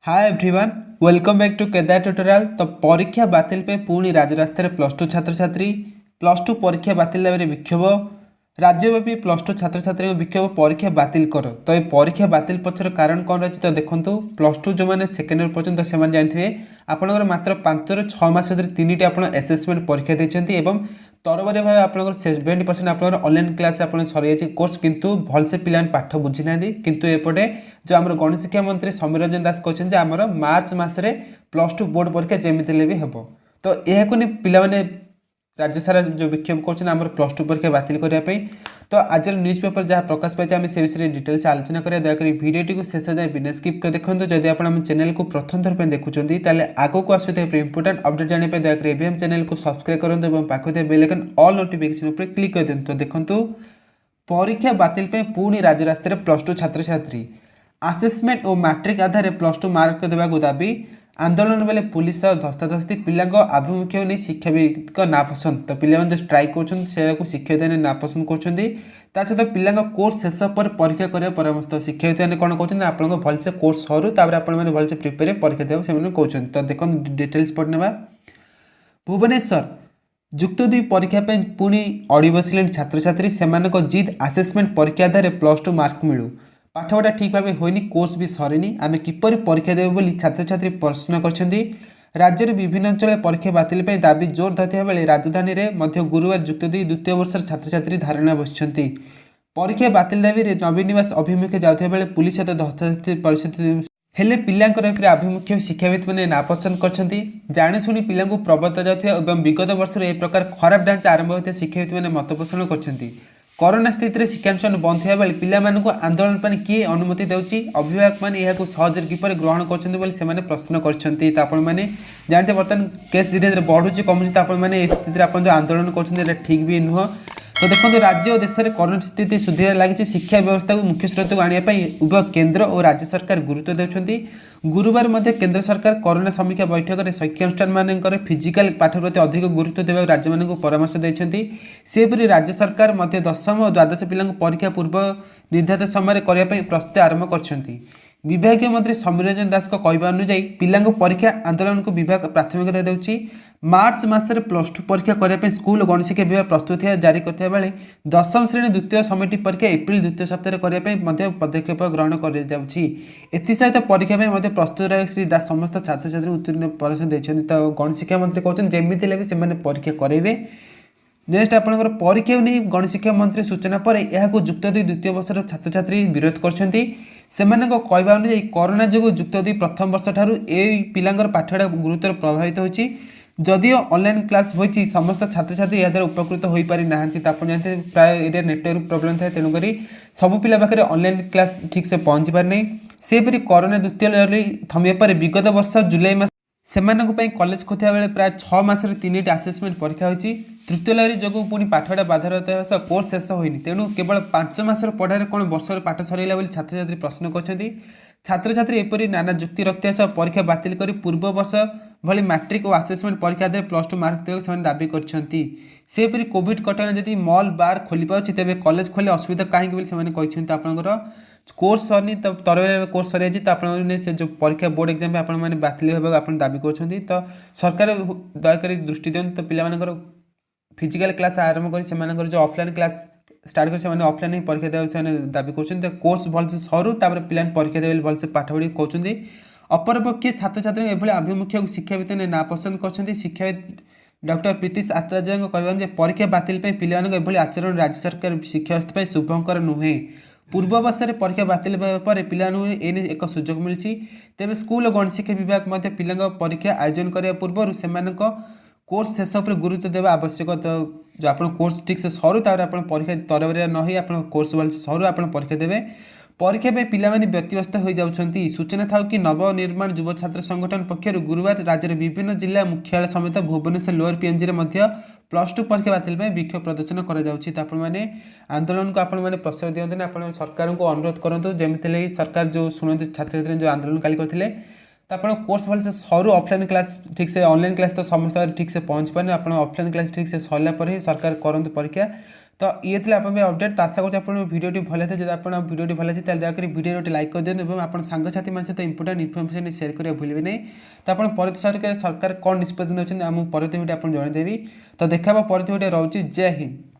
Hi everyone, welcome back to Kedar tutorial. तो परीक्षा बातिल पे पुणी राजरास्तार प्लस टू छात्र छात्री प्लस टू परीक्षा बातिल दाबी विक्षोभ राज्यव्यापी प्लस टू छात्र छात्री विक्षोभ परीक्षा बातिल कर। तो ये परीक्षा बातिल पछर कारण कौन रही तो देखो प्लस टू जो मैंने सेकेंड इयर पर्यटन से जानते आपंकर मात्र 5 ରୁ 6 मास भर 3टी आप एसेसमेंट परीक्षा देते तरबरी भाव आप 70% आप ऑनलाइन क्लास आप सर कोर्स किंतु भलसे पिला पाठ बुझी ना किंतु एपटे जो आम गणित शिक्षा मंत्री समीर रंजन दास कहते आमर मार्च मसरे प्लस टू बोर्ड परीक्षा जमी भी हम। तो यह पाने राज्य सारा जो विक्षोभ कर प्लस टू परीक्षा बातिल करने। तो आज न्यूज पेपर जहाँ प्रकाश पाई आम से विषय डिटेल्स आलोचना करें। दयाकोरी भिडियोटी को शेष जाए बिना स्किप कर देखो। जदि आप चैनल को प्रथम थर पर देखुं ताले आगो को आसुवा इंपोर्टेंट अपडेट जानापी दयाकोरी एवं चैनल को सब्सक्राइब करूँ और पाखे बेल आइकन ऑल नोटिफिकेशन पर क्लिक कर दिखाँ। तो देखो परीक्षा बातिल पे पुणी राजरास्तार प्लस टू छात्र छात्री आसेसमेंट और मैट्रिक आधार प्लस टू मार्क देवा दाबी आंदोलन बेले पुलिस धस्ताधस्ती पिला आभिमुख्य नहीं शिक्षाविद नापसंद। तो पिला जो स्ट्राइक कर शिक्षाविद मैंने नापसंद कर सहित पिला कोर्स शेष पर परीक्षा करने परामर्श। तो शिक्षाविद मैंने कौन कहते हैं आप भलसे कोर्स सरू आपने भलसे प्रिपेयर परीक्षा देव से कहते। तो देखो डिटेल्स पढ़ने भुवनेश्वर जुक्त 2 परीक्षा पुणी अड़ी बसिले छात्र छात्री से जिद आसेसमेंट परीक्षा आधार प्लस टू मार्क मिलू पाठपढ़ा ठीक भाव होनी कोर्स भी सरीनी आम किपर परीक्षा देव बोली छात्र छात्री प्रश्न कर। राज्य विभिन्न अंचल परीक्षा बातिल दाबी जोर धरता बेले राजधानी में गुरुवार जुक्त 2 द्वितीय वर्ष छात्र छात्री धारणा बसिंट परीक्षा बातिल दाबी नवीन निवास अभिमुखे जाता बेले पुलिस सहित धस्ताधस्ती परिस्थिति हेले पिलांकर आभिमुख्य शिक्षाविद मैंने नापसंद कर जाशुणी पिला प्रवर्ता जाता विगत वर्ष एक प्रकार खराब ढांचा आरंभ होता शिक्षाविद मैंने मत पोषण कर। कोरोना स्थित में शिक्षानुष्ठान बंद थे बेले पिलामानंकु आंदोलन पर किए अनुमति देउची अभिभावक मैंने यह सहज किपर ग्रहण कर प्रश्न करने जानते बर्तमान केस धीरे धीरे बढ़ुची कमुची तो आपने स्थिति आप जो आंदोलन कर ठीक भी नुह। तो देखो राज्य और देश में कोरोना स्थिति सुधार लगी शिक्षा व्यवस्था को मुख्य स्रोत को आने उभय केंद्र और राज्य सरकार गुरुत्व देउछंती। गुरुवार मध्य केंद्र सरकार कोरोना समीक्षा बैठक में शिक्षानुष्ठान मान फिजिकाल पाठ प्रति अधिक गुरुत्व देवा राज्य मान परामर्श देते। सेपरी राज्य सरकार मध्य 10वीं और द्वादश पिला परीक्षा पूर्व निर्धारित समय करने प्रस्तुति आरंभ कर। विभागीय मंत्री समीर रंजन दास कहवा अनुଯାयी पिला परीक्षा आंदोलन को विभाग प्राथमिकता देउची। मार्च मसरे प्लस टू परीक्षा करने स्कूल और गणशिक्षा विभाग प्रस्तुति जारी करता बेले 10वीं श्रेणी द्वितीय समिति परीक्षा एप्रिल द्वितीय सप्ताह करने पदक्षेप ग्रहण कर परीक्षा प्रस्तुत रह श्री दास समस्त छात्र छात्री उत्तीर्ण परामर्श देते। तो गणशिक्षा मंत्री कहते जमी से परीक्षा करेंगे। नेक्स्ट आपंकर परीक्षा नहीं गणशिक्षा मंत्री सूचना पर यह जुक्त 2 द्वितीय वर्षर छात्र छात्री विरोध कर कहवा अनुଯାयी कोरोना जो जुक्त 2 प्रथम वर्ष ठारू पिलांकर पाठपढ़ा गुरुतर प्रभावित होची। जदिओ ऑनलाइन क्लास होती समस्त छात्र छात्री या उपकृत हो पारि ना। आप जानते प्राय एरिया नेटवर्क प्रोब्लेम थाए तेणुक सबू पिला पाखे ऑनलाइन क्लास ठीक से पहुँची पारे। सेपरी कोरोना द्वितीय लहरी थमिया पर विगत वर्ष जुलाई मास से कॉलेज खोथा बेले प्राय 6 मासरे 3टी आसेसमेंट परीक्षा होती। तृतीय लहरी जो पुणी पाठपढ़ा बाधारता सह कोर्स शेष होनी तेणु केवल 5 मासर पढ़ार कौन वर्षर पाठ सरला छात्र छात्री प्रश्न कर। छात्र छात्री एपरी नाना जुक्ति रखा सह परीक्षा बातिल कर पूर्व वर्ष भली मैट्रिक और आसेसमेंट परीक्षा आधार प्लस टू मार्क देवा दाबी करपरी कोविड कटना जदि मॉल बार खोली पाँच तेज कॉलेज खोले असुविधा कहीं आपंकर कोर्स सरनी तो तरह कोर्स सर तो आपने से जो परीक्षा बोर्ड एग्जाम आपने बातिल होगा आप दाबी कर। तो सरकार दयाकोरी दृष्टि दियंतु तो पिलामानकर फिजिकल क्लास आरंभ कर जो ऑफलाइन क्लास स्टार्ट कर ऑफलाइन ही परीक्षा देवा दाबी कर। कोर्स भलसे सरू पिला परीक्षा देवे भलसे पाठ पढ़ी कहते। अपरपक्षे छात्र छात्री एभली आभिमुख्य शिक्षाविद ने नापसंद कर। शिक्षाविद डॉक्टर प्रीतिश आचार्य कहवा परीक्षा बातिल पिला आचरण राज्य सरकार शिक्षा व्यवस्था शुभंकर नुहे। पूर्व वर्ष में परीक्षा बातिल पर पिला एने एक सुजोग मिली तेज स्कूल और गणशिक्षा विभाग पिला परीक्षा आयोजन करने पूर्व से कोर्स शेष पर गुरुत्व देवा आवश्यक। तो जो आप कोर्स ठीक से सरू आप परीक्षा तरबरिया न हो आप कोर्स वाले सरू आप परीक्षा देवे। परीक्षा में पिला व्यतिव्यस्त हो जाती। सूचना था कि नवनिर्माण युव छात्र संगठन पक्षर गुरुवार राज्य विभिन्न जिला मुख्यालय समेत भुवनेश्वर लोअर पीएमजी में प्लस टू परीक्षा बातिल विक्षोभ प्रदर्शन कर। आंदोलन को आपने प्रश्रय दिखते आप सरकार को अनुरोध करूँ जमी सरकार जो शुणु छात्र छात्री जो आंदोलन काली करते तो आप कोर्स भल से सरू ऑफलाइन क्लास ठीक से ऑनलाइन क्लास तो समस्त ठीक से पहुँच पारे आप ऑफलाइन क्लास ठीक से सरला पर ही सरकार करूँ परीक्षा। तो ये थे आप अपडेट। तो आशा करूँ आप भिडियो भल है जब आप भिडियो भल है दयाकोरी भिडियो गोटे लाइक कर दिखाँ और आप सांगसाथी मान सहित इंपोर्टाट इनफर्मेशन सेयार करा भूलें नहीं। तो आप परवर्ती सरकार कौन निष्पत्ति नौकरी आम परवर्ती भिडियो आप जनईदेवी। तो देखा परवर्ती भिडियो रोचे। जय हिंद।